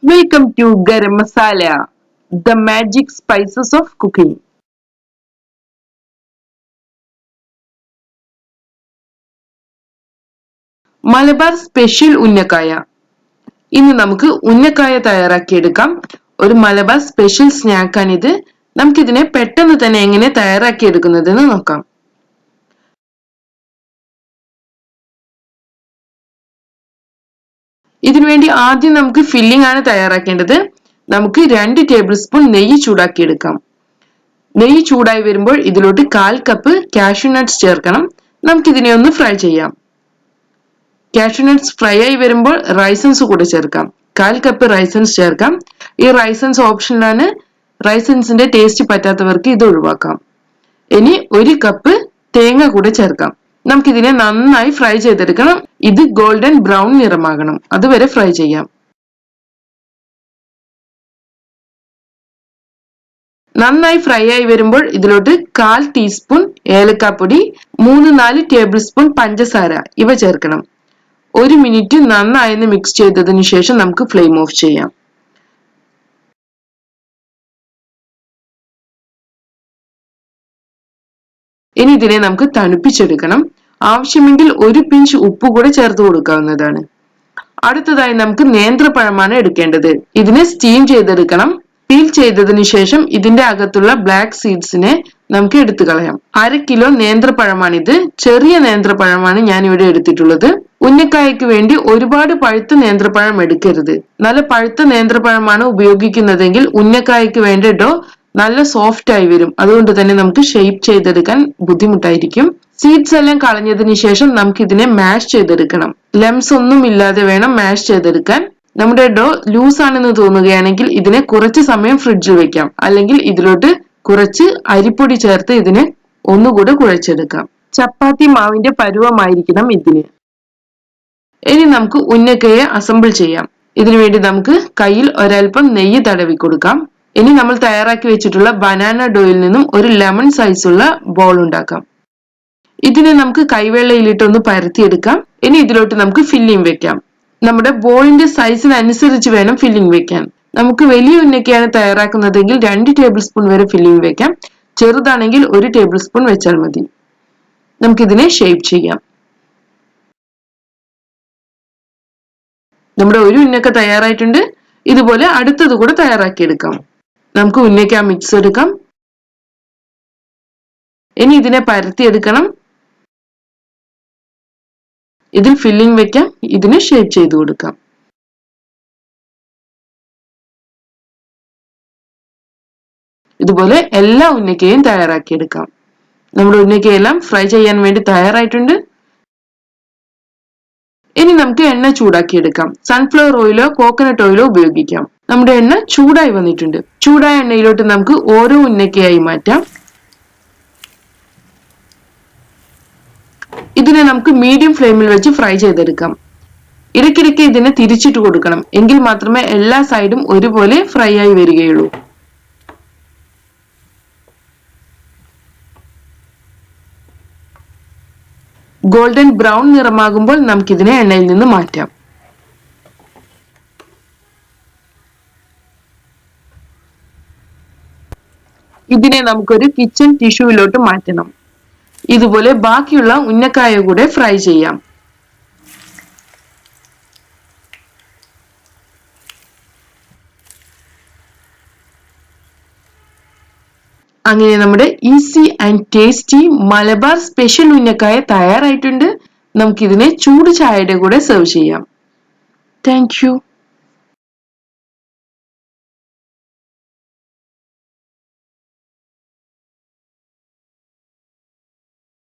Welcome to Garam Masala, the magic spices of cooking. Malabar special ഉന്നക്കായ. ഇന്ന് നമുക്ക് ഉന്നക്കായ തയ്യാറാക്കിയെടുക്കാം. ഒരു മലബാർ സ്പെഷ്യൽ സ്നാക്കാണിത്. നമുക്കിതിനെ പെട്ടെന്ന് തന്നെ എങ്ങനെ തയ്യാറാക്കിയെടുക്കുന്നതെന്ന് നോക്കാം. ഇതിനുവേണ്ടി ആദ്യം നമുക്ക് ഫില്ലിംഗ് ആണ് തയ്യാറാക്കേണ്ടത്. നമുക്ക് 2 ടേബിൾ സ്പൂൺ നെയ്യ് ചൂടാക്കിയെടുക്കാം. നെയ്യ് ചൂടായി വരുമ്പോൾ ഇതിലോട്ട് 1/4 കപ്പ് കാഷ്യൂ നട്ട്സ് ചേർക്കണം. നമുക്കിതിനെ ഒന്ന് ഫ്രൈ ചെയ്യാം. കാഷ്യൂ നട്ട്സ് ഫ്രൈ ആയി വരുമ്പോൾ റൈസൻസ് കൂടെ ചേർക്കാം. 1/4 കപ്പ് റൈസൻസ് ചേർക്കാം. ഈ റൈസൻസ് ഓപ്ഷനിലാണ്. റൈസൻസിന്റെ ടേസ്റ്റ് പറ്റാത്തവർക്ക് ഇത് ഒഴിവാക്കാം. ഇനി 1 കപ്പ് തേങ്ങ കൂടെ ചേർക്കാം. നമുക്കിതിനെ നന്നായി ഫ്രൈ ചെയ്തെടുക്കണം. ഇത് ഗോൾഡൻ ബ്രൗൺ നിറമാകണം. അതുവരെ ഫ്രൈ ചെയ്യാം. നന്നായി ഫ്രൈ ആയി വരുമ്പോൾ ഇതിലോട്ട് 1/4 ടീസ്പൂൺ ഏലക്കാപ്പൊടി, 3-4 ടേബിൾ സ്പൂൺ പഞ്ചസാര ഇവ ചേർക്കണം. 1 മിനിറ്റ് നന്നായി മിക്സ് ചെയ്തതിനു ശേഷം നമുക്ക് ഫ്ലെയിം ഓഫ് ചെയ്യാം. ഇനി ഇതിനെ നമുക്ക് തണുപ്പിച്ചെടുക്കണം. ആവശ്യമെങ്കിൽ 1 പിഞ്ച് ഉപ്പ് കൂടെ ചേർത്ത് കൊടുക്കാവുന്നതാണ്. അടുത്തതായി നമുക്ക് നേന്ത്രപ്പഴമാണ് എടുക്കേണ്ടത്. ഇതിനെ സ്റ്റീം ചെയ്തെടുക്കണം. പീൽ ചെയ്തതിനു ശേഷം ഇതിന്റെ അകത്തുള്ള ബ്ലാക്ക് സീഡ്സിനെ നമുക്ക് എടുത്തു കളയാം. 1/2 കിലോ നേന്ത്രപ്പഴമാണിത്. ചെറിയ നേന്ത്രപ്പഴമാണ് ഞാൻ ഇവിടെ എടുത്തിട്ടുള്ളത്. ഉന്നക്കായക്ക് വേണ്ടി ഒരുപാട് പഴുത്ത നേന്ത്രപ്പഴം എടുക്കരുത്. നല്ല പഴുത്ത നേന്ത്രപ്പഴമാണ് ഉപയോഗിക്കുന്നതെങ്കിൽ ഉന്നക്കായക്ക് വേണ്ട ഡോ നല്ല സോഫ്റ്റ് ആയി വരും. അതുകൊണ്ട് തന്നെ നമുക്ക് ഷേപ്പ് ചെയ്തെടുക്കാൻ ബുദ്ധിമുട്ടായിരിക്കും. സീഡ്സ് എല്ലാം കളഞ്ഞതിന് ശേഷം നമുക്ക് ഇതിനെ മാഷ് ചെയ്തെടുക്കണം. ലംസ് ഒന്നും ഇല്ലാതെ വേണം മാഷ് ചെയ്തെടുക്കാൻ. നമ്മുടെ ഡോ ലൂസ് ആണെന്ന് തോന്നുകയാണെങ്കിൽ ഇതിനെ കുറച്ച് സമയം ഫ്രിഡ്ജിൽ വെക്കാം. അല്ലെങ്കിൽ ഇതിലോട്ട് കുറച്ച് അരിപ്പൊടി ചേർത്ത് ഇതിനെ ഒന്നുകൂടെ കുഴച്ചെടുക്കാം. ചപ്പാത്തി മാവിന്റെ പരുവമായിരിക്കണം ഇതിന്. ഇനി നമുക്ക് ഉന്നക്കായ അസംബിൾ ചെയ്യാം. ഇതിനുവേണ്ടി നമുക്ക് കയ്യിൽ ഒരൽപ്പം നെയ്യ് തടവി കൊടുക്കാം. ഇനി നമ്മൾ തയ്യാറാക്കി വെച്ചിട്ടുള്ള ബനാന ഡോയിൽ നിന്നും ഒരു ലെമൺ സൈസുള്ള ബോൾ ഉണ്ടാക്കാം. ഇതിനെ നമുക്ക് കൈവെള്ളയിലിട്ട് ഒന്ന് പരത്തിയെടുക്കാം. ഇനി ഇതിലോട്ട് നമുക്ക് ഫില്ലിംഗ് വെക്കാം. നമ്മുടെ ബോളിന്റെ സൈസിനനുസരിച്ച് വേണം ഫില്ലിംഗ് വെക്കാൻ. നമുക്ക് വലിയ ഉന്നക്കയാണ് തയ്യാറാക്കുന്നതെങ്കിൽ 2 ടേബിൾ സ്പൂൺ വരെ ഫില്ലിംഗ് വെക്കാം. ചെറുതാണെങ്കിൽ 1 ടേബിൾ സ്പൂൺ വെച്ചാൽ മതി. നമുക്കിതിനെ ഷേപ്പ് ചെയ്യാം. നമ്മുടെ ഒരു ഉന്നക്ക തയ്യാറായിട്ടുണ്ട്. ഇതുപോലെ അടുത്തത് കൂടെ തയ്യാറാക്കിയെടുക്കാം. നമുക്ക് ഉന്നക്ക മിക്സ് എടുക്കാം. ഇനി ഇതിനെ പരത്തിയെടുക്കണം. ഇതിൽ ഫില്ലിംഗ് വെക്കാം. ഇതിനെ ഷേപ്പ് ചെയ്ത് കൊടുക്കാം. ഇതുപോലെ എല്ലാ ഉന്നക്കയും തയ്യാറാക്കിയെടുക്കാം. നമ്മുടെ ഉന്നക്കയെല്ലാം ഫ്രൈ ചെയ്യാൻ വേണ്ടി തയ്യാറായിട്ടുണ്ട്. ഇനി നമുക്ക് എണ്ണ ചൂടാക്കിയെടുക്കാം. സൺഫ്ലവർ ഓയിലോ കോക്കനട്ട് ഓയിലോ ഉപയോഗിക്കാം. നമ്മുടെ എണ്ണ ചൂടായി വന്നിട്ടുണ്ട്. ചൂടായ എണ്ണയിലോട്ട് നമുക്ക് ഓരോ ഉന്നക്കയായി മാറ്റാം. ഇതിനെ നമുക്ക് മീഡിയം ഫ്ലെയിമിൽ വെച്ച് ഫ്രൈ ചെയ്തെടുക്കാം. ഇടയ്ക്കിടയ്ക്ക് ഇതിനെ തിരിച്ചിട്ട് കൊടുക്കണം. എങ്കിൽ മാത്രമേ എല്ലാ സൈഡും ഒരുപോലെ ഫ്രൈ ആയി വരികയുള്ളൂ. ഗോൾഡൻ ബ്രൗൺ നിറമാകുമ്പോൾ നമുക്കിതിനെ എണ്ണയിൽ നിന്ന് മാറ്റാം. ഇതിനെ നമുക്കൊരു കിച്ചൺ ടിഷ്യൂവിലോട്ട് മാറ്റണം. ഇതുപോലെ ബാക്കിയുള്ള ഉന്നക്കായ കൂടെ ഫ്രൈ ചെയ്യാം. അങ്ങനെ നമ്മുടെ easy and tasty Malabar special ഉന്നക്കായ തയ്യാറായിട്ടുണ്ട്. നമുക്കിതിനെ ചൂട് ചായയുടെ കൂടെ സെർവ് ചെയ്യാം. Thank U.